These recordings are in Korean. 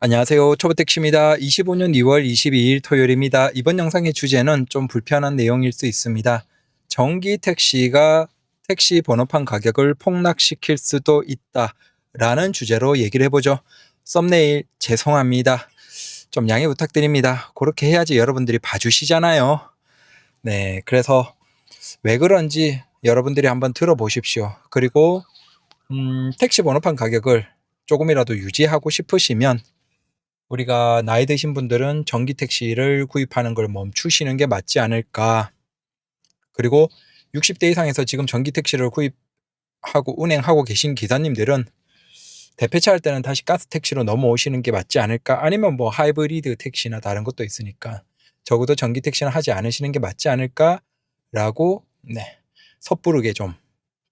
안녕하세요. 초보택시입니다. 25년 2월 22일 토요일입니다. 이번 영상의 주제는 좀 불편한 내용일 수 있습니다. 전기 택시가 택시 번호판 가격을 폭락시킬 수도 있다 라는 주제로 얘기를 해보죠. 썸네일 죄송합니다. 좀 양해 부탁드립니다. 그렇게 해야지 여러분들이 봐주시잖아요. 네, 그래서 왜 그런지 여러분들이 한번 들어보십시오. 그리고 택시 번호판 가격을 조금이라도 유지하고 싶으시면 우리가 나이 드신 분들은 전기 택시를 구입하는 걸 멈추시는 게 맞지 않을까. 그리고 60대 이상에서 지금 전기 택시를 구입하고 운행하고 계신 기사님들은 대폐차 할 때는 다시 가스 택시로 넘어오시는 게 맞지 않을까. 아니면 뭐 하이브리드 택시나 다른 것도 있으니까 적어도 전기 택시는 하지 않으시는 게 맞지 않을까라고 섣부르게 좀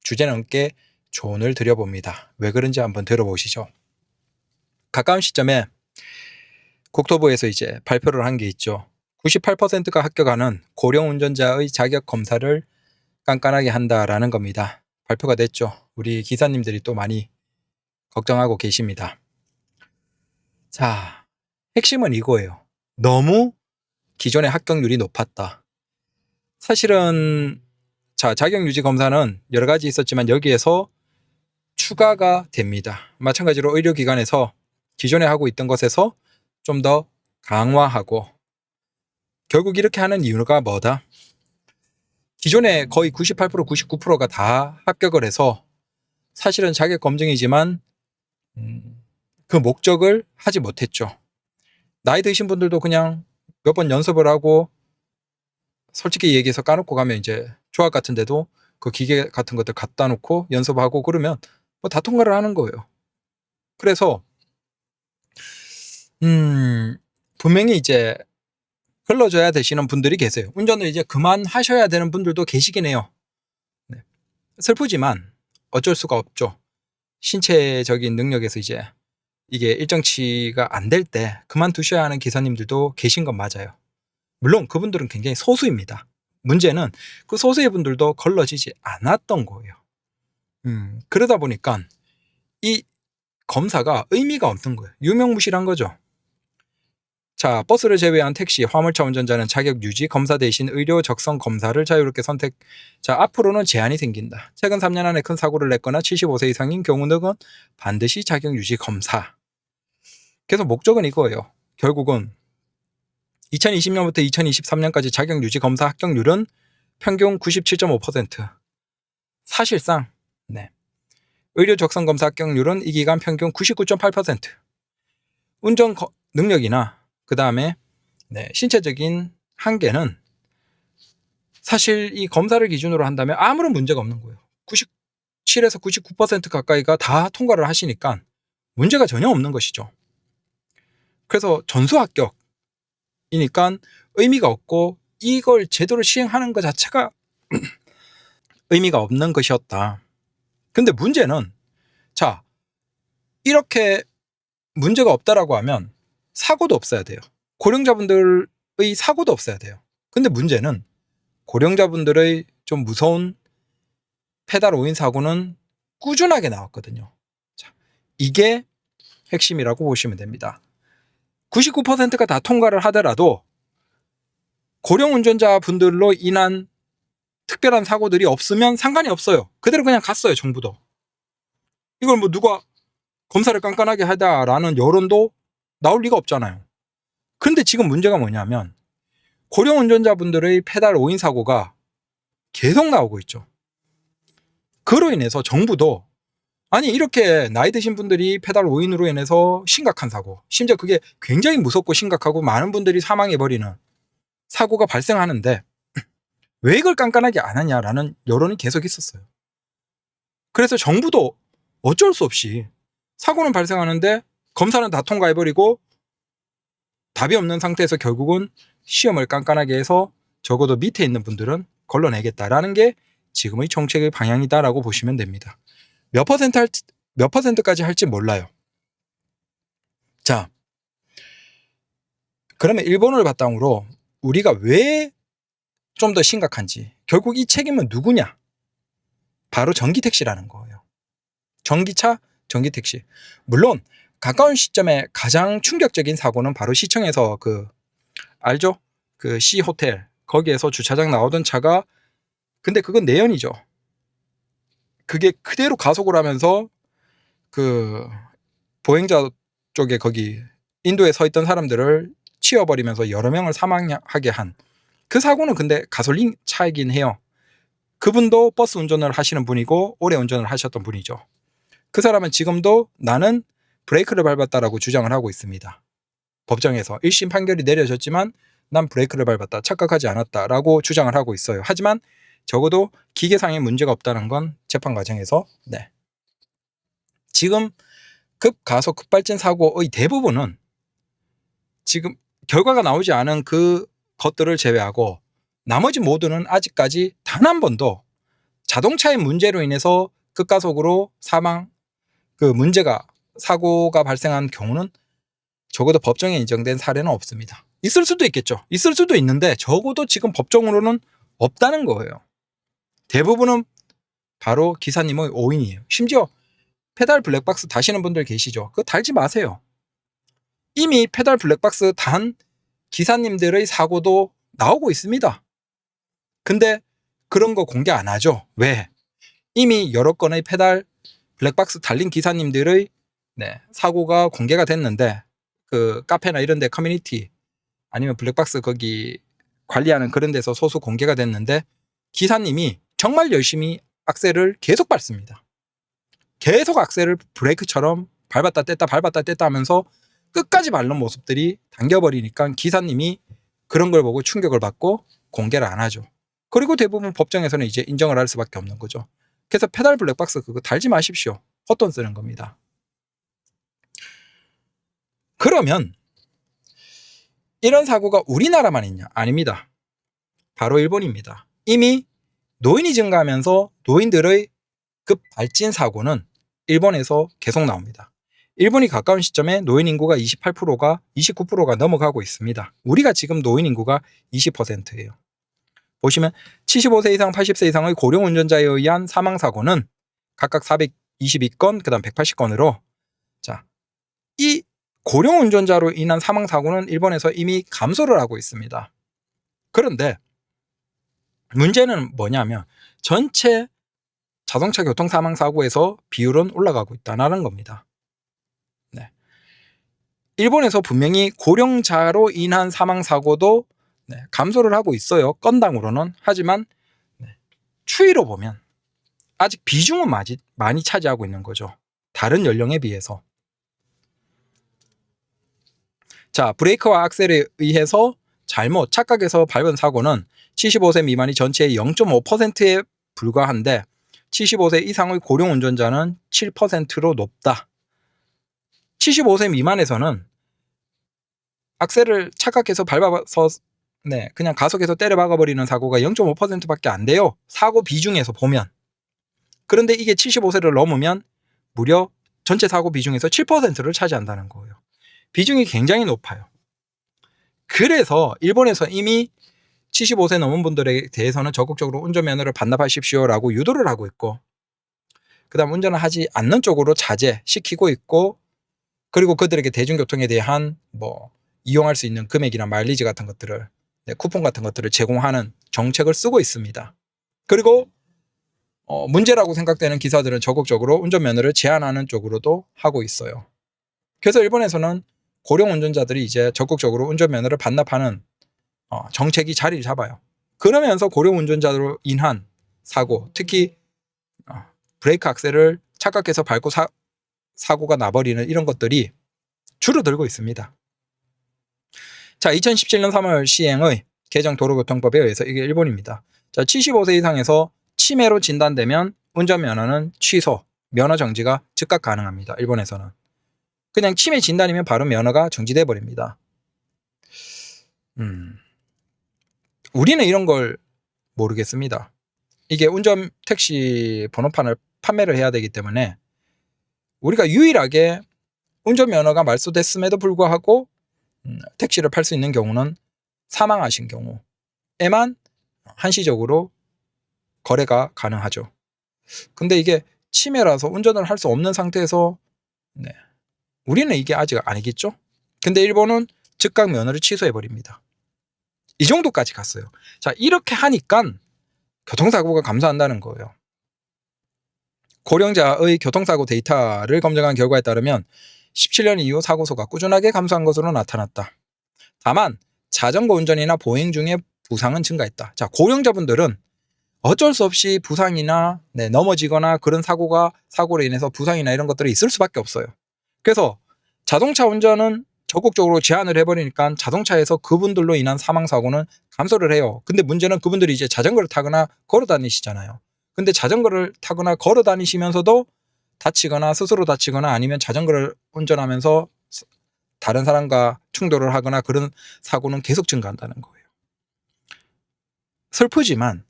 주제넘게 조언을 드려봅니다. 왜 그런지 한번 들어보시죠. 가까운 시점에 국토부에서 이제 발표를 한 게 있죠. 98%가 합격하는 고령 운전자의 자격 검사를 깐깐하게 한다라는 겁니다. 발표가 됐죠. 우리 기사님들이 또 많이 걱정하고 계십니다. 자, 핵심은 이거예요. 너무 기존의 합격률이 높았다. 사실은 자격 유지 검사는 여러 가지 있었지만 여기에서 추가가 됩니다. 마찬가지로 의료기관에서 기존에 하고 있던 것에서 좀 더 강화하고, 결국 이렇게 하는 이유가 뭐다? 기존에 거의 98%, 99%가 다 합격을 해서 사실은 자격 검증이지만 그 목적을 하지 못했죠. 나이 드신 분들도 그냥 몇 번 연습을 하고, 솔직히 얘기해서 까놓고 가면 이제 조합 같은 데도 그 기계 같은 것들 갖다 놓고 연습하고 그러면 뭐 다 통과를 하는 거예요. 그래서 분명히 이제 흘러줘야 되시는 분들이 계세요. 운전을 이제 그만하셔야 되는 분들도 계시긴 해요. 네. 슬프지만 어쩔 수가 없죠. 신체적인 능력에서 이제 이게 일정치가 안 될 때 그만두셔야 하는 기사님들도 계신 건 맞아요. 물론 그분들은 굉장히 소수입니다. 문제는 그 소수의 분들도 걸러지지 않았던 거예요. 그러다 보니까 이 검사가 의미가 없는 거예요. 유명무실한 거죠. 자, 버스를 제외한 택시, 화물차 운전자는 자격 유지 검사 대신 의료 적성 검사를 자유롭게 선택. 자, 앞으로는 제한이 생긴다. 최근 3년 안에 큰 사고를 냈거나 75세 이상인 경우는 반드시 자격 유지 검사. 그래서 목적은 이거예요. 결국은 2020년부터 2023년까지 자격 유지 검사 합격률은 평균 97.5%. 사실상 의료 적성 검사 합격률은 이 기간 평균 99.8%. 운전 능력이나 그 다음에 신체적인 한계는 사실 이 검사를 기준으로 한다면 아무런 문제가 없는 거예요. 97에서 99% 가까이가 다 통과를 하시니까 문제가 전혀 없는 것이죠. 그래서 전수 합격이니까 의미가 없고 이걸 제대로 시행하는 것 자체가 의미가 없는 것이었다. 근데 문제는, 자, 이렇게 문제가 없다라고 하면 사고도 없어야 돼요. 고령자분들의 사고도 없어야 돼요. 근데 문제는 고령자분들의 좀 무서운 페달 오인 사고는 꾸준하게 나왔거든요. 자, 이게 핵심이라고 보시면 됩니다. 99%가 다 통과를 하더라도 고령 운전자분들로 인한 특별한 사고들이 없으면 상관이 없어요. 그대로 그냥 갔어요, 정부도. 이걸 뭐 누가 검사를 깐깐하게 하다라는 여론도 나올 리가 없잖아요. 근데 지금 문제가 뭐냐면 고령 운전자분들의 페달 오인 사고가 계속 나오고 있죠. 그로 인해서 정부도 아니 이렇게 나이 드신 분들이 페달 오인으로 인해서 심각한 사고, 심지어 그게 굉장히 무섭고 심각하고 많은 분들이 사망해버리는 사고가 발생하는데 왜 이걸 깐깐하게 안 하냐라는 여론이 계속 있었어요. 그래서 정부도 어쩔 수 없이 사고는 발생하는데 검사는 다 통과해버리고 답이 없는 상태에서 결국은 시험을 깐깐하게 해서 적어도 밑에 있는 분들은 걸러내겠다라는 게 지금의 정책의 방향이다라고 보시면 됩니다. 몇 퍼센트까지 할지 몰라요. 자, 그러면 일본을 바탕으로 우리가 왜 좀 더 심각한지, 결국 이 책임은 누구냐? 바로 전기택시라는 거예요. 전기차, 전기택시. 물론 가까운 시점에 가장 충격적인 사고는 바로 시청에서 알죠? C 호텔 거기에서 주차장 나오던 차가, 근데 그건 내연이죠. 그게 그대로 가속을 하면서 보행자 쪽에 거기 인도에 서 있던 사람들을 치워버리면서 여러 명을 사망하게 한 그 사고는 근데 가솔린 차이긴 해요. 그분도 버스 운전을 하시는 분이고 오래 운전을 하셨던 분이죠. 그 사람은 지금도 나는 브레이크를 밟았다라고 주장을 하고 있습니다. 법정에서 1심 판결이 내려졌지만 난 브레이크를 밟았다, 착각하지 않았다라고 주장을 하고 있어요. 하지만 적어도 기계상의 문제가 없다는 건 재판 과정에서 지금 급가속 급발진 사고의 대부분은 지금 결과가 나오지 않은 그 것들을 제외하고 나머지 모두는 아직까지 단 한 번도 자동차의 문제로 인해서 급가속으로 사고가 발생한 경우는 적어도 법정에 인정된 사례는 없습니다. 있을 수도 있겠죠. 있을 수도 있는데 적어도 지금 법정으로는 없다는 거예요. 대부분은 바로 기사님의 오인이에요. 심지어 페달 블랙박스 다시는 분들 계시죠? 그거 달지 마세요. 이미 페달 블랙박스 단 기사님들의 사고도 나오고 있습니다. 근데 그런 거 공개 안 하죠. 왜? 이미 여러 건의 페달 블랙박스 달린 기사님들의 사고가 공개가 됐는데 카페나 이런 데 커뮤니티 아니면 블랙박스 거기 관리하는 그런 데서 소수 공개가 됐는데 기사님이 정말 열심히 악셀을 계속 밟습니다. 계속 악셀을 브레이크처럼 밟았다 뗐다 하면서 끝까지 밟는 모습들이 당겨버리니까 기사님이 그런 걸 보고 충격을 받고 공개를 안 하죠. 그리고 대부분 법정에서는 이제 인정을 할 수밖에 없는 거죠. 그래서 페달 블랙박스 그거 달지 마십시오. 헛돈 쓰는 겁니다. 그러면 이런 사고가 우리나라만 있냐? 아닙니다. 바로 일본입니다. 이미 노인이 증가하면서 노인들의 급발진 사고는 일본에서 계속 나옵니다. 일본이 가까운 시점에 노인 인구가 29%가 넘어가고 있습니다. 우리가 지금 노인 인구가 20%예요. 보시면 75세 이상 80세 이상의 고령 운전자에 의한 사망사고는 각각 422건 그다음 180건으로 이 고령 운전자로 인한 사망사고는 일본에서 이미 감소를 하고 있습니다. 그런데 문제는 뭐냐면 전체 자동차 교통사망사고에서 비율은 올라가고 있다는 겁니다. 일본에서 분명히 고령자로 인한 사망사고도 감소를 하고 있어요. 건당으로는. 하지만 추이로 보면 아직 비중은 많이 차지하고 있는 거죠. 다른 연령에 비해서. 브레이크와 악셀에 의해서 착각해서 밟은 사고는 75세 미만이 전체의 0.5%에 불과한데 75세 이상의 고령 운전자는 7%로 높다. 75세 미만에서는 악셀을 착각해서 밟아서 그냥 가속해서 때려 박아버리는 사고가 0.5%밖에 안 돼요. 사고 비중에서 보면. 그런데 이게 75세를 넘으면 무려 전체 사고 비중에서 7%를 차지한다는 거예요. 비중이 굉장히 높아요. 그래서 일본에서 이미 75세 넘은 분들에 대해서는 적극적으로 운전면허를 반납하십시오라고 유도를 하고 있고, 그 다음 운전을 하지 않는 쪽으로 자제시키고 있고, 그리고 그들에게 대중교통에 대한 이용할 수 있는 금액이나 마일리지 같은 것들을, 쿠폰 같은 것들을 제공하는 정책을 쓰고 있습니다. 그리고 문제라고 생각되는 기사들은 적극적으로 운전면허를 제한하는 쪽으로도 하고 있어요. 그래서 일본에서는 고령 운전자들이 이제 적극적으로 운전면허를 반납하는 정책이 자리를 잡아요. 그러면서 고령 운전자로 인한 사고, 특히 브레이크 악셀을 착각해서 밟고 사고가 나버리는 이런 것들이 줄어들고 있습니다. 2017년 3월 시행의 개정 도로교통법에 의해서 이게 일본입니다. 75세 이상에서 치매로 진단되면 운전면허는 취소, 면허 정지가 즉각 가능합니다. 일본에서는. 그냥 치매 진단이면 바로 면허가 정지돼 버립니다. 우리는 이런 걸 모르겠습니다. 이게 운전 택시 번호판을 판매를 해야 되기 때문에 우리가 유일하게 운전면허가 말소됐음에도 불구하고 택시를 팔 수 있는 경우는 사망하신 경우에만 한시적으로 거래가 가능하죠. 근데 이게 치매라서 운전을 할 수 없는 상태에서 우리는 이게 아직 아니겠죠? 근데 일본은 즉각 면허를 취소해버립니다. 이 정도까지 갔어요. 자, 이렇게 하니까 교통사고가 감소한다는 거예요. 고령자의 교통사고 데이터를 검증한 결과에 따르면 17년 이후 사고수가 꾸준하게 감소한 것으로 나타났다. 다만 자전거 운전이나 보행 중에 부상은 증가했다. 자, 고령자분들은 어쩔 수 없이 부상이나 넘어지거나 그런 사고로 인해서 부상이나 이런 것들이 있을 수밖에 없어요. 그래서 자동차 운전은 적극적으로 제한을 해버리니까 자동차에서 그분들로 인한 사망사고는 감소를 해요. 근데 문제는 그분들이 이제 자전거를 타거나 걸어 다니시잖아요. 근데 자전거를 타거나 걸어 다니시면서도 다치거나 스스로 다치거나 아니면 자전거를 운전하면서 다른 사람과 충돌을 하거나 그런 사고는 계속 증가한다는 거예요. 슬프지만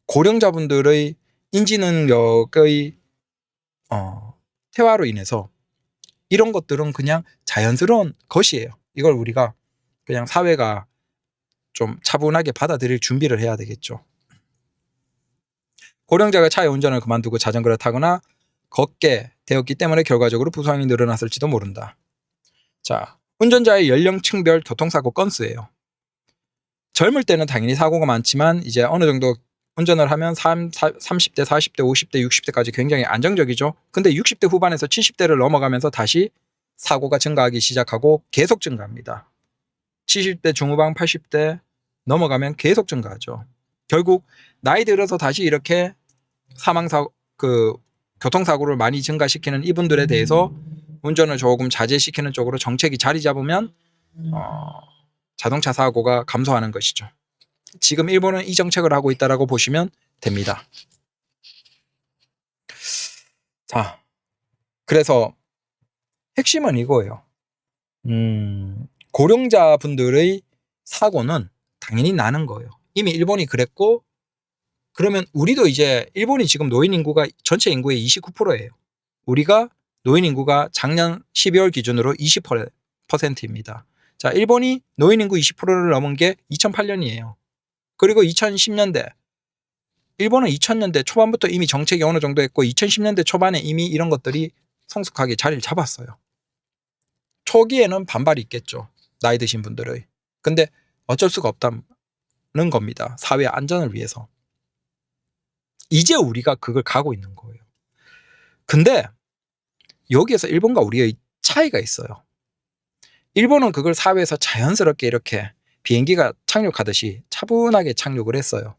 고령자분들의 인지능력의 퇴화로 인해서 이런 것들은 그냥 자연스러운 것이에요. 이걸 우리가 그냥 사회가 좀 차분하게 받아들일 준비를 해야 되겠죠. 고령자가 차의 운전을 그만두고 자전거를 타거나 걷게 되었기 때문에 결과적으로 부상이 늘어났을지도 모른다. 자, 운전자의 연령층별 교통사고 건수예요. 젊을 때는 당연히 사고가 많지만 이제 어느 정도 운전을 하면 30대, 40대, 50대, 60대까지 굉장히 안정적이죠. 근데 60대 후반에서 70대를 넘어가면서 다시 사고가 증가하기 시작하고 계속 증가합니다. 70대 중후반, 80대 넘어가면 계속 증가하죠. 결국 나이 들어서 다시 이렇게 교통사고를 많이 증가시키는 이분들에 대해서 운전을 조금 자제시키는 쪽으로 정책이 자리 잡으면 자동차 사고가 감소하는 것이죠. 지금 일본은 이 정책을 하고 있다고 보시면 됩니다. 자, 그래서 핵심은 이거예요. 고령자분들의 사고는 당연히 나는 거예요. 이미 일본이 그랬고, 그러면 우리도 이제 일본이 지금 노인 인구가 전체 인구의 29%예요. 우리가 노인 인구가 작년 12월 기준으로 20%입니다. 자, 일본이 노인 인구 20%를 넘은 게 2008년이에요. 그리고 2010년대, 일본은 2000년대 초반부터 이미 정책이 어느 정도 했고 2010년대 초반에 이미 이런 것들이 성숙하게 자리를 잡았어요. 초기에는 반발이 있겠죠. 나이 드신 분들의. 근데 어쩔 수가 없다는 겁니다. 사회 안전을 위해서. 이제 우리가 그걸 가고 있는 거예요. 근데 여기에서 일본과 우리의 차이가 있어요. 일본은 그걸 사회에서 자연스럽게 이렇게 비행기가 착륙하듯이 차분하게 착륙을 했어요.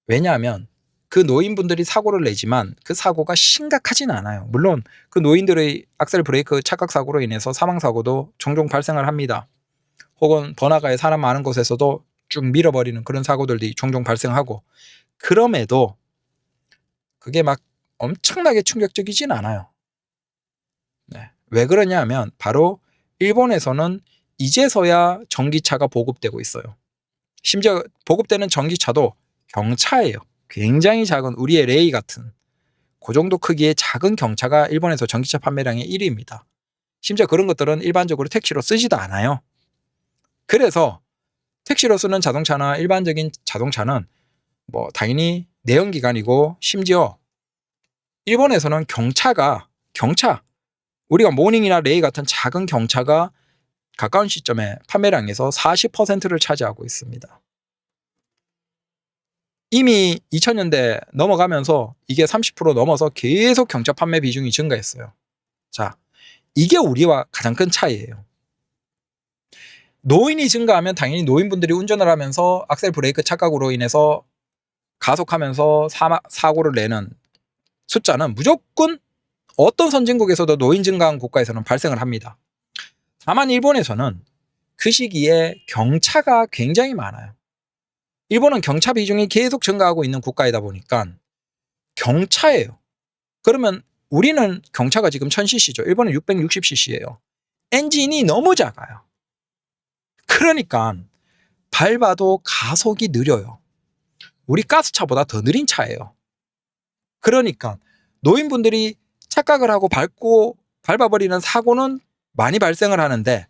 왜냐하면 그 노인분들이 사고를 내지만 그 사고가 심각하진 않아요. 물론 그 노인들의 악셀 브레이크 착각 사고로 인해서 사망사고도 종종 발생을 합니다. 혹은 번화가에 사람 많은 곳에서도 쭉 밀어버리는 그런 사고들이 종종 발생하고, 그럼에도 그게 막 엄청나게 충격적이진 않아요. 네. 왜 그러냐 하면 바로 일본에서는 이제서야 전기차가 보급되고 있어요. 심지어 보급되는 전기차도 경차예요. 굉장히 작은 우리의 레이 같은 그 정도 크기의 작은 경차가 일본에서 전기차 판매량의 1위입니다. 심지어 그런 것들은 일반적으로 택시로 쓰지도 않아요. 그래서 택시로 쓰는 자동차나 일반적인 자동차는 뭐 당연히 내연기관이고, 심지어 일본에서는 경차 우리가 모닝이나 레이 같은 작은 경차가 가까운 시점에 판매량에서 40%를 차지하고 있습니다. 이미 2000년대 넘어가면서 이게 30% 넘어서 계속 경차 판매 비중이 증가했어요. 자, 이게 우리와 가장 큰 차이예요. 노인이 증가하면 당연히 노인분들이 운전을 하면서 악셀 브레이크 착각으로 인해서 가속하면서 사고를 내는 숫자는 무조건 어떤 선진국에서도 노인 증가한 국가에서는 발생을 합니다. 다만 일본에서는 그 시기에 경차가 굉장히 많아요. 일본은 경차 비중이 계속 증가하고 있는 국가이다 보니까 경차예요. 그러면 우리는 경차가 지금 1000cc죠. 일본은 660cc예요. 엔진이 너무 작아요. 그러니까 밟아도 가속이 느려요. 우리 가스차보다 더 느린 차예요. 그러니까 노인분들이 착각을 하고 밟아버리는 사고는 많이 발생을 하는데,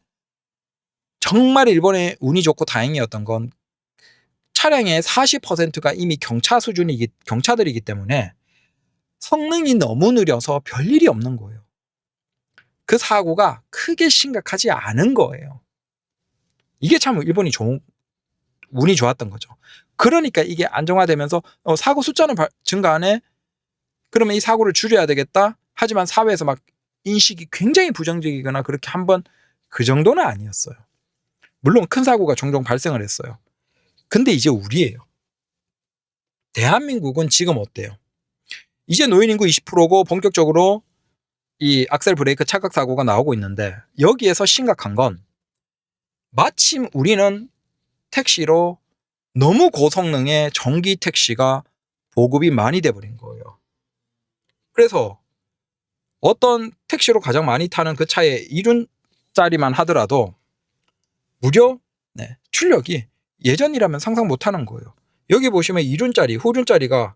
정말 일본의 운이 좋고 다행이었던 건 차량의 40%가 이미 경차들이기 때문에 성능이 너무 느려서 별일이 없는 거예요. 그 사고가 크게 심각하지 않은 거예요. 이게 참 일본이 운이 좋았던 거죠. 그러니까 이게 안정화되면서 사고 숫자는 증가하네. 그러면 이 사고를 줄여야 되겠다. 하지만 사회에서 막 인식이 굉장히 부정적이거나 그렇게 한번 그 정도는 아니었어요. 물론 큰 사고가 종종 발생을 했어요. 근데 이제 우리예요. 대한민국은 지금 어때요? 이제 노인 인구 20%고 본격적으로 이 악셀 브레이크 착각 사고가 나오고 있는데, 여기에서 심각한 건 마침 우리는 택시로 너무 고성능의 전기 택시가 보급이 많이 돼버린 거예요. 그래서 어떤 택시로 가장 많이 타는 그 차에 이륜짜리만 하더라도 무려 출력이 예전이라면 상상 못하는 거예요. 여기 보시면 이륜짜리, 후륜짜리가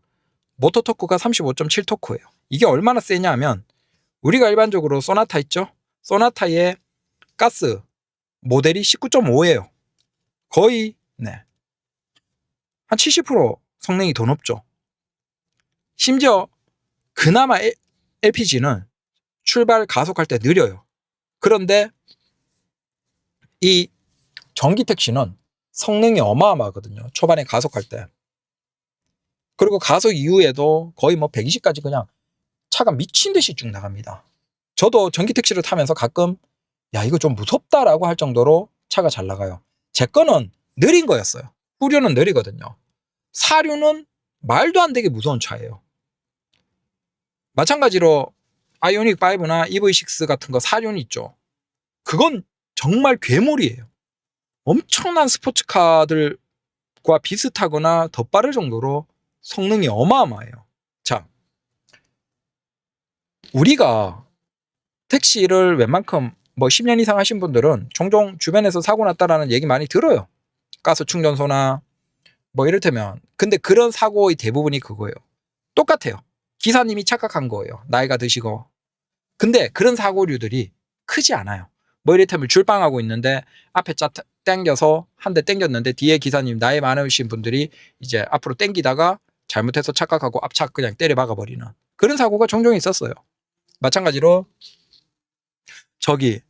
모터 토크가 35.7토크예요. 이게 얼마나 세냐 하면 우리가 일반적으로 소나타 있죠? 소나타의 가스 모델이 19.5예요. 거의 한 70% 성능이 더 높죠. 심지어 그나마 LPG는 출발 가속할 때 느려요. 그런데 이 전기 택시는 성능이 어마어마하거든요. 초반에 가속할 때. 그리고 가속 이후에도 거의 뭐 120까지 그냥 차가 미친 듯이 쭉 나갑니다. 저도 전기 택시를 타면서 가끔 야 이거 좀 무섭다라고 할 정도로 차가 잘 나가요. 제 거는 느린 거였어요. 후륜은 느리거든요. 사륜은 말도 안 되게 무서운 차예요. 마찬가지로 아이오닉 5나 EV6 같은 거 사륜 있죠. 그건 정말 괴물이에요. 엄청난 스포츠카들과 비슷하거나 더 빠를 정도로 성능이 어마어마해요. 자, 우리가 택시를 웬만큼 뭐 10년 이상 하신 분들은 종종 주변에서 사고 났다라는 얘기 많이 들어요. 가스 충전소나 뭐 이를테면. 근데 그런 사고의 대부분이 그거예요. 똑같아요. 기사님이 착각한 거예요. 나이가 드시고. 근데 그런 사고류들이 크지 않아요. 뭐 이를테면 줄빵하고 있는데 앞에 차 땡겨서 한 대 땡겼는데 뒤에 기사님 나이 많으신 분들이 이제 앞으로 땡기다가 잘못해서 착각하고 앞차 그냥 때려 박아버리는 그런 사고가 종종 있었어요. 마찬가지로 저기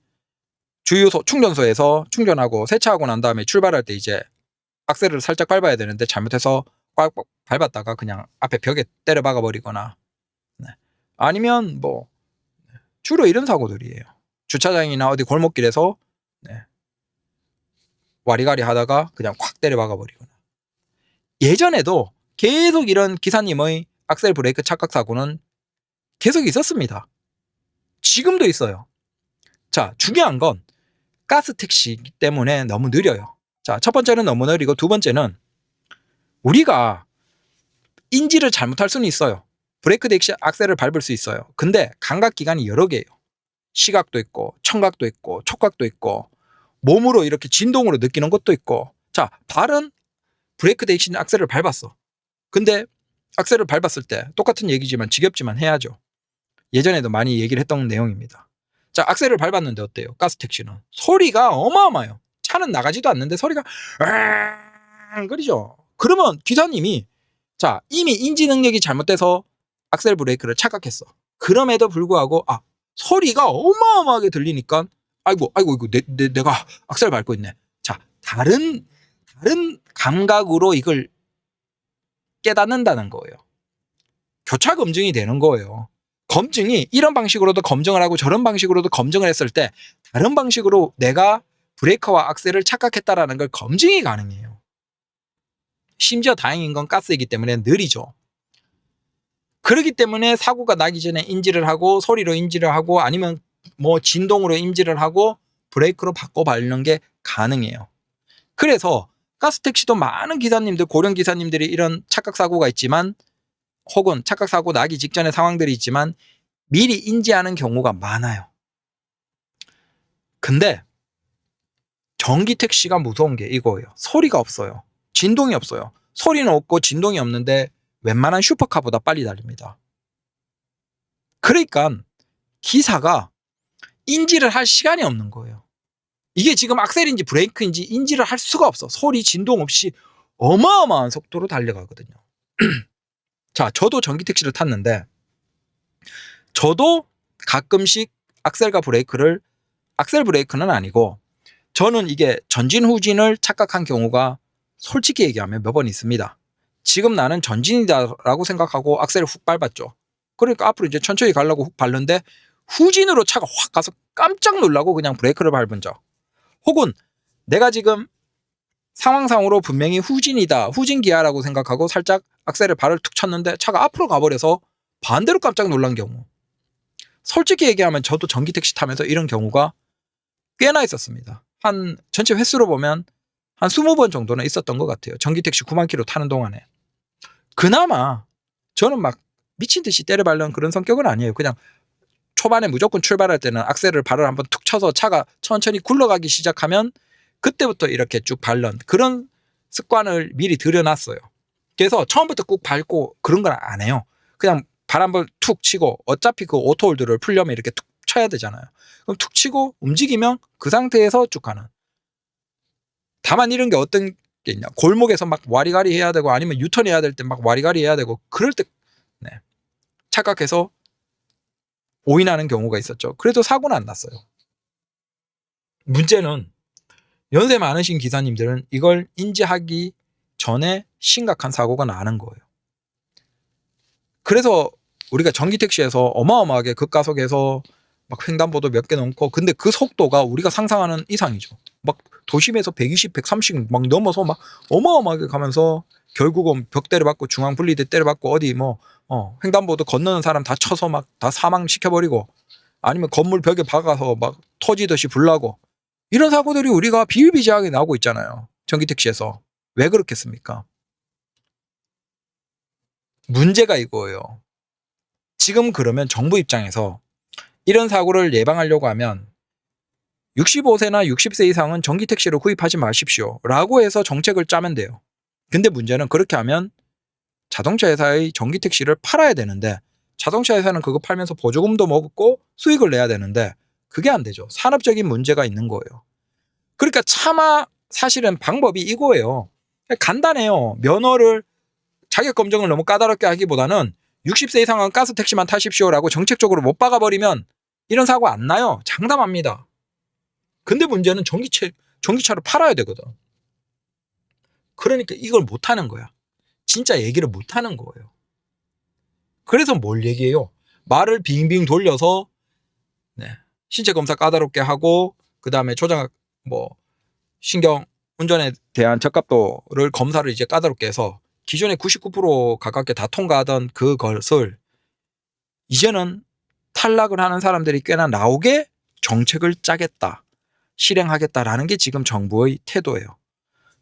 주유소 충전소에서 충전하고 세차하고 난 다음에 출발할 때 이제 악셀을 살짝 밟아야 되는데 잘못해서 꽉 밟았다가 그냥 앞에 벽에 때려 박아버리거나 아니면 뭐 주로 이런 사고들이에요. 주차장이나 어디 골목길에서 와리가리 하다가 그냥 콱 때려 박아버리거나. 예전에도 계속 이런 기사님의 악셀 브레이크 착각 사고는 계속 있었습니다. 지금도 있어요. 자, 중요한 건 가스 택시이기 때문에 너무 느려요. 자, 첫 번째는 너무 느리고 두 번째는 우리가 인지를 잘못할 수는 있어요. 브레이크 대신 악셀을 밟을 수 있어요. 근데 감각기관이 여러 개예요. 시각도 있고 청각도 있고 촉각도 있고 몸으로 이렇게 진동으로 느끼는 것도 있고. 자, 발은 브레이크 대신 악셀을 밟았어. 근데 악셀을 밟았을 때 똑같은 얘기지만 지겹지만 해야죠. 예전에도 많이 얘기를 했던 내용입니다. 자, 악셀을 밟았는데 어때요? 가스 택시는 소리가 어마어마해요. 차는 나가지도 않는데 소리가 그러죠. 그러면 기사님이 자, 이미 인지 능력이 잘못돼서 악셀 브레이크를 착각했어. 그럼에도 불구하고 소리가 어마어마하게 들리니까 아이고 내가 악셀 밟고 있네. 자, 다른 감각으로 이걸 깨닫는다는 거예요. 교차 검증이 되는 거예요. 검증이 이런 방식으로도 검증을 하고 저런 방식으로도 검증을 했을 때 다른 방식으로 내가 브레이커와 악셀을 착각했다라는 걸 검증이 가능해요. 심지어 다행인 건 가스이기 때문에 느리죠. 그렇기 때문에 사고가 나기 전에 인지를 하고 소리로 인지를 하고 아니면 뭐 진동으로 인지를 하고 브레이크로 바꿔 밟는 게 가능해요. 그래서 가스택시도 많은 기사님들, 고령 기사님들이 이런 착각사고가 있지만 혹은 착각사고 나기 직전의 상황들이 있지만 미리 인지하는 경우가 많아요. 근데 전기택시가 무서운 게 이거예요. 소리가 없어요. 진동이 없어요. 소리는 없고 진동이 없는데 웬만한 슈퍼카보다 빨리 달립니다. 그러니까 기사가 인지를 할 시간이 없는 거예요. 이게 지금 악셀인지 브레이크인지 인지를 할 수가 없어. 소리, 진동 없이 어마어마한 속도로 달려가거든요. 자, 저도 전기택시를 탔는데 저도 가끔씩 악셀과 브레이크를, 악셀 브레이크는 아니고, 저는 이게 전진 후진을 착각한 경우가 솔직히 얘기하면 몇 번 있습니다. 지금 나는 전진이다라고 생각하고 악셀을 훅 밟았죠. 그러니까 앞으로 이제 천천히 가려고 훅 밟는데 후진으로 차가 확 가서 깜짝 놀라고 그냥 브레이크를 밟은 적. 혹은 내가 지금 상황상으로 분명히 후진이다, 후진 기아라고 생각하고 살짝 악셀을 발을 툭 쳤는데 차가 앞으로 가버려서 반대로 깜짝 놀란 경우. 솔직히 얘기하면 저도 전기 택시 타면서 이런 경우가 꽤나 있었습니다. 한 전체 횟수로 보면 한 20번 정도는 있었던 것 같아요. 전기 택시 9만 킬로 타는 동안에. 그나마 저는 막 미친 듯이 때려밟는 그런 성격은 아니에요. 그냥 초반에 무조건 출발할 때는 악셀을 발을 한번 툭 쳐서 차가 천천히 굴러가기 시작하면 그때부터 이렇게 쭉 밟는 그런 습관을 미리 들여놨어요. 그래서 처음부터 꾹 밟고 그런 건 안 해요. 그냥 발 한번 툭 치고 어차피 그 오토홀드를 풀려면 이렇게 툭 쳐야 되잖아요. 그럼 툭 치고 움직이면 그 상태에서 쭉 가는. 다만 이런 게 어떤 게 있냐. 골목에서 막 와리가리 해야 되고 아니면 유턴 해야 될 때 막 와리가리 해야 되고 그럴 때 네. 착각해서 오인하는 경우가 있었죠. 그래도 사고는 안 났어요. 문제는 연세 많으신 기사님들은 이걸 인지하기 전에 심각한 사고가 나는 거예요. 그래서 우리가 전기택시에서 어마어마하게 급가속해서 막 횡단보도 몇 개 넘고 근데 그 속도가 우리가 상상하는 이상이죠. 막 도심에서 120, 130 막 넘어서 막 어마어마하게 가면서 결국은 벽 때려박고 중앙 분리대 때려박고 어디 뭐 횡단보도 건너는 사람 다 쳐서 막 다 사망시켜버리고 아니면 건물 벽에 박아서 막 터지듯이 불나고 이런 사고들이 우리가 비일비재하게 나오고 있잖아요. 전기택시에서. 왜 그렇겠습니까? 문제가 이거예요. 지금 그러면 정부 입장에서 이런 사고를 예방하려고 하면 65세나 60세 이상은 전기택시를 구입하지 마십시오 라고 해서 정책을 짜면 돼요. 근데 문제는 그렇게 하면 자동차 회사의 전기택시를 팔아야 되는데 자동차 회사는 그거 팔면서 보조금도 먹고 수익을 내야 되는데 그게 안 되죠. 산업적인 문제가 있는 거예요. 그러니까 차마 사실은 방법이 이거예요. 간단해요. 면허를 자격 검정을 너무 까다롭게 하기보다는 60세 이상은 가스 택시만 타십시오라고 정책적으로 못 박아버리면 이런 사고 안 나요. 장담합니다. 근데 문제는 전기차를 팔아야 되거든. 그러니까 이걸 못 하는 거야. 진짜 얘기를 못 하는 거예요. 그래서 뭘 얘기해요? 말을 빙빙 돌려서 신체 검사 까다롭게 하고 그 다음에 조장 신경 운전에 대한 적합도를 검사를 이제 까다롭게 해서 기존에 99% 가깝게 다 통과하던 그것을 이제는 탈락을 하는 사람들이 꽤나 나오게 정책을 짜겠다, 실행하겠다라는 게 지금 정부의 태도예요.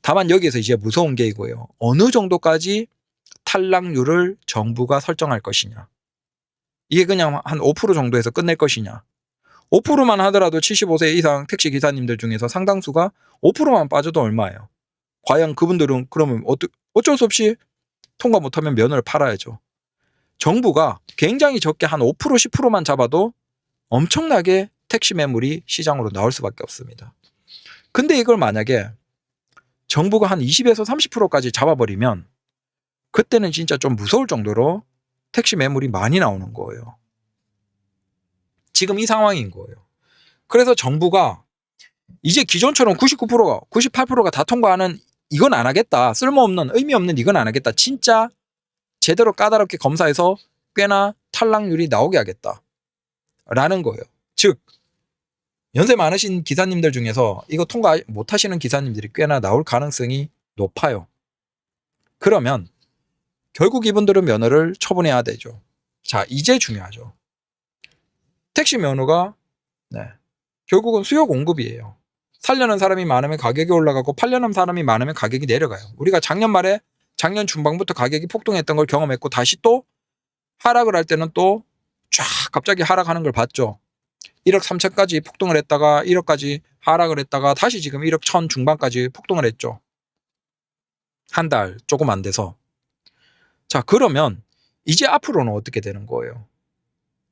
다만 여기에서 이제 무서운 게 이거예요. 어느 정도까지 탈락률을 정부가 설정할 것이냐. 이게 그냥 한 5% 정도에서 끝낼 것이냐. 5%만 하더라도 75세 이상 택시 기사님들 중에서 상당수가 5%만 빠져도 얼마예요? 과연 그분들은 그러면 어쩔 수 없이 통과 못하면 면허를 팔아야죠. 정부가 굉장히 적게 한 5%, 10%만 잡아도 엄청나게 택시 매물이 시장으로 나올 수밖에 없습니다. 근데 이걸 만약에 정부가 한 20에서 30%까지 잡아버리면 그때는 진짜 좀 무서울 정도로 택시 매물이 많이 나오는 거예요. 지금 이 상황인 거예요. 그래서 정부가 이제 기존처럼 99%가 98%가 다 통과하는 이건 안 하겠다. 쓸모없는 의미 없는 이건 안 하겠다. 진짜 제대로 까다롭게 검사해서 꽤나 탈락률이 나오게 하겠다. 라는 거예요. 즉 연세 많으신 기사님들 중에서 이거 통과 못 하시는 기사님들이 꽤나 나올 가능성이 높아요. 그러면 결국 이분들은 면허를 처분해야 되죠. 자, 이제 중요하죠. 택시 면허가 결국은 수요 공급이에요. 살려는 사람이 많으면 가격이 올라가고 팔려는 사람이 많으면 가격이 내려가요. 우리가 작년 중반부터 가격이 폭등했던 걸 경험했고 다시 또 하락을 할 때는 또 쫙 갑자기 하락하는 걸 봤죠. 1억 3천까지 폭등을 했다가 1억까지 하락을 했다가 다시 지금 1억 1천 중반까지 폭등을 했죠. 한 달 조금 안 돼서. 자, 그러면 이제 앞으로는 어떻게 되는 거예요?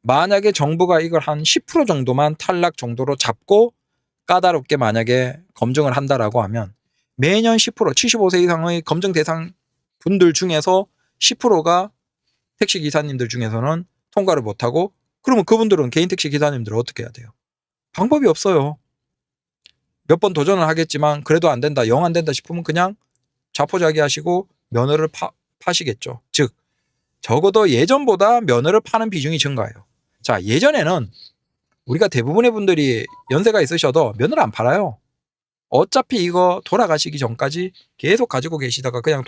만약에 정부가 이걸 한 10% 정도만 탈락 정도로 잡고 까다롭게 만약에 검증을 한다라고 하면 매년 10%, 75세 이상의 검증 대상 분들 중에서 10%가 택시 기사님들 중에서는 통과를 못하고 그러면 그분들은 개인 택시 기사님들은 어떻게 해야 돼요? 방법이 없어요. 몇 번 도전을 하겠지만 그래도 안 된다, 영 안 된다 싶으면 그냥 자포자기 하시고 면허를 파시겠죠. 즉 적어도 예전보다 면허를 파는 비중이 증가해요. 자, 예전에는 우리가 대부분의 분들이 연세가 있으셔도 면허를 안 팔아요. 어차피 이거 돌아가시기 전까지 계속 가지고 계시다가 그냥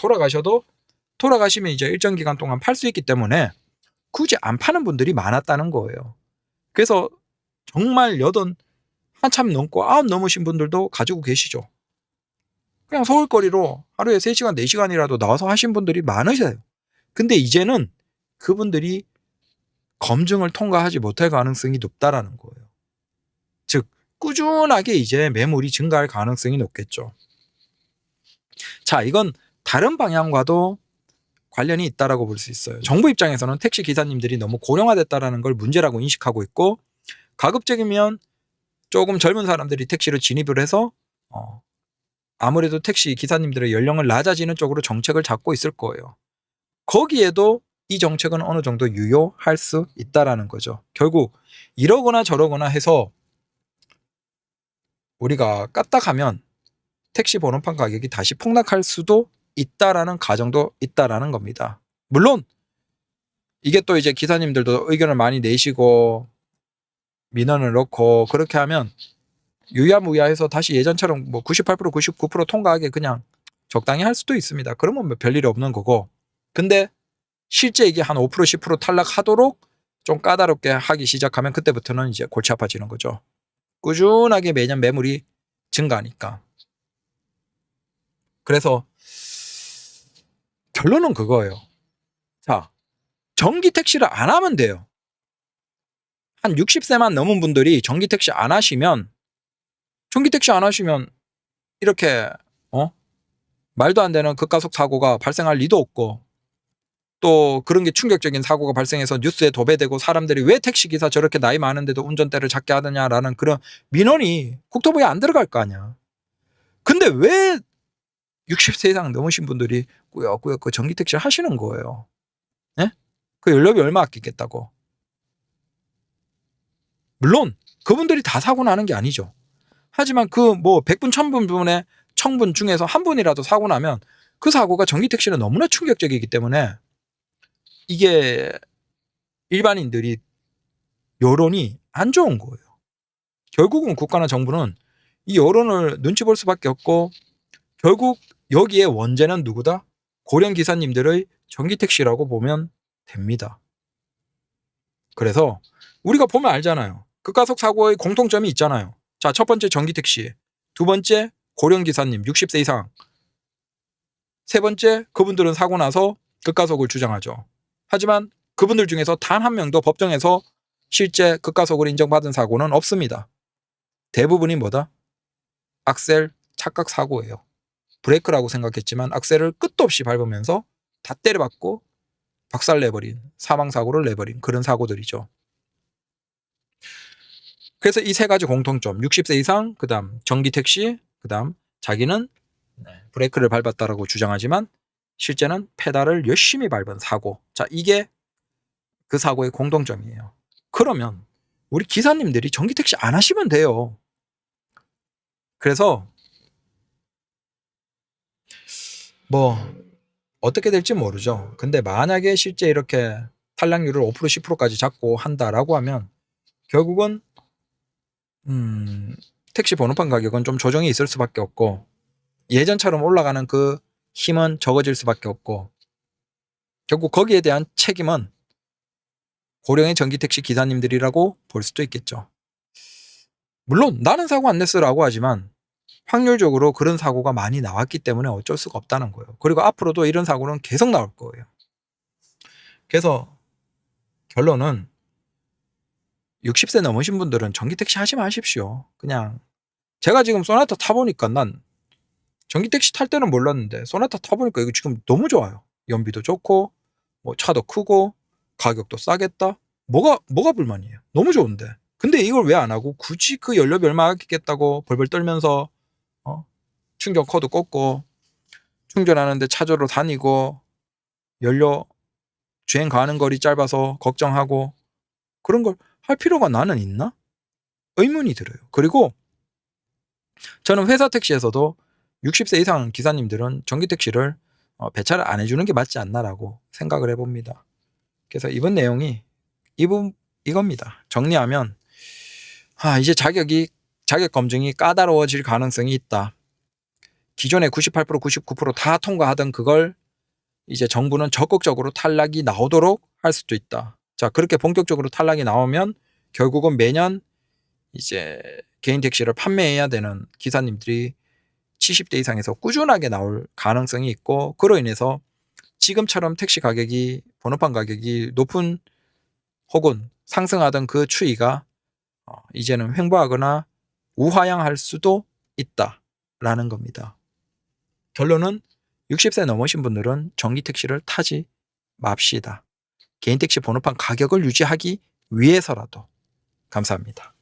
돌아가시면 이제 일정 기간 동안 팔 수 있기 때문에 굳이 안 파는 분들이 많았다는 거예요. 그래서 정말 한참 넘고 9 넘으신 분들도 가지고 계시죠. 그냥 서울거리로 하루에 3시간, 4시간이라도 나와서 하신 분들이 많으세요. 근데 이제는 그분들이 검증을 통과하지 못할 가능성이 높다라는 거예요. 즉 꾸준하게 이제 매물이 증가할 가능성이 높겠죠. 자, 이건 다른 방향과도 관련이 있다라고 볼 수 있어요. 정부 입장에서는 택시 기사님들이 너무 고령화됐다라는 걸 문제라고 인식하고 있고, 가급적이면 조금 젊은 사람들이 택시로 진입을 해서 아무래도 택시 기사님들의 연령을 낮아지는 쪽으로 정책을 잡고 있을 거예요. 거기에도 이 정책은 어느 정도 유효할 수 있다라는 거죠. 결국 이러거나 저러거나 해서 우리가 까딱하면 택시 번호판 가격이 다시 폭락할 수도 있다라는 가정도 있다라는 겁니다. 물론 이게 또 이제 기사님들도 의견을 많이 내시고 민원을 넣고 그렇게 하면 유야무야해서 다시 예전처럼 뭐 98%, 99% 통과하게 그냥 적당히 할 수도 있습니다. 그러면 뭐 별일 없는 거고. 근데 실제 이게 한 5%, 10% 탈락하도록 좀 까다롭게 하기 시작하면 그때부터는 이제 골치 아파지는 거죠. 꾸준하게 매년 매물이 증가하니까. 그래서 결론은 그거예요. 자, 전기 택시를 안 하면 돼요. 한 60세만 넘은 분들이 전기 택시 안 하시면 이렇게 말도 안 되는 급가속 사고가 발생할 리도 없고, 또 그런 게 충격적인 사고가 발생해서 뉴스에 도배되고 사람들이 왜 택시기사 저렇게 나이 많은데도 운전대를 작게 하느냐라는 그런 민원이 국토부에 안 들어갈 거 아니야. 근데 왜 60세 이상 넘으신 분들이 꾸역꾸역 그 전기택시를 하시는 거예요? 네? 그 연료비 얼마 아끼겠다고. 물론 그분들이 다 사고 나는 게 아니죠. 하지만 그 뭐 100분 1000분의 1000분 중에서 한 분이라도 사고 나면 그 사고가 전기택시는 너무나 충격적이기 때문에 이게 일반인들이 여론이 안 좋은 거예요. 결국은 국가나 정부는 이 여론을 눈치 볼 수밖에 없고, 결국 여기에 원죄는 누구다? 고령 기사님들의 전기택시라고 보면 됩니다. 그래서 우리가 보면 알잖아요. 급가속 사고의 공통점이 있잖아요. 자, 첫 번째 전기택시, 두 번째 고령 기사님 60세 이상, 세 번째 그분들은 사고 나서 급가속을 주장하죠. 하지만 그분들 중에서 단 한 명도 법정에서 실제 급가속을 인정받은 사고는 없습니다. 대부분이 뭐다? 악셀 착각 사고예요. 브레이크라고 생각했지만 악셀을 끝도 없이 밟으면서 다 때려박고 박살내버린, 사망사고를 내버린 그런 사고들이죠. 그래서 이 세 가지 공통점, 60세 이상, 그 다음 전기택시, 그 다음 자기는 브레이크를 밟았다라고 주장하지만 실제는 페달을 열심히 밟은 사고. 자, 이게 그 사고의 공통점이에요. 그러면 우리 기사님들이 전기택시 안 하시면 돼요. 그래서 뭐 어떻게 될지 모르죠. 근데 만약에 실제 이렇게 탈락률을 5% 10%까지 잡고 한다라고 하면 결국은 택시 번호판 가격은 좀 조정이 있을 수밖에 없고, 예전처럼 올라가는 그 힘은 적어질 수밖에 없고, 결국 거기에 대한 책임은 고령의 전기택시 기사님들이라고 볼 수도 있겠죠. 물론 나는 사고 안 냈어라고 하지만 확률적으로 그런 사고가 많이 나왔기 때문에 어쩔 수가 없다는 거예요. 그리고 앞으로도 이런 사고는 계속 나올 거예요. 그래서 결론은 60세 넘으신 분들은 전기택시 하지 마십시오. 그냥 제가 지금 소나타 타보니까, 난 전기택시 탈 때는 몰랐는데 소나타 타보니까 이거 지금 너무 좋아요. 연비도 좋고 뭐 차도 크고 가격도 싸겠다. 뭐가 불만이에요? 너무 좋은데. 근데 이걸 왜 안 하고 굳이 그 연료비 얼마 아끼겠다고 벌벌 떨면서 충전 코드 꽂고 충전하는데 차저로 다니고 연료 주행 가는 거리 짧아서 걱정하고 그런 걸 할 필요가 나는 있나? 의문이 들어요. 그리고 저는 회사 택시에서도 60세 이상 기사님들은 전기 택시를 배차를 안 해주는 게 맞지 않나라고 생각을 해봅니다. 그래서 이번 내용이 이겁니다. 정리하면 이제 자격 검증이 까다로워질 가능성이 있다. 기존에 98%, 99%다 통과하던 그걸 이제 정부는 적극적으로 탈락이 나오도록 할 수도 있다. 자, 그렇게 본격적으로 탈락이 나오면 결국은 매년 이제 개인 택시를 판매해야 되는 기사님들이 70대 이상에서 꾸준하게 나올 가능성이 있고, 그로 인해서 지금처럼 택시 가격이, 번호판 가격이 높은 혹은 상승하던 그 추이가 이제는 횡보하거나 우하향할 수도 있다라는 겁니다. 결론은 60세 넘으신 분들은 전기 택시를 타지 맙시다. 개인 택시 번호판 가격을 유지하기 위해서라도. 감사합니다.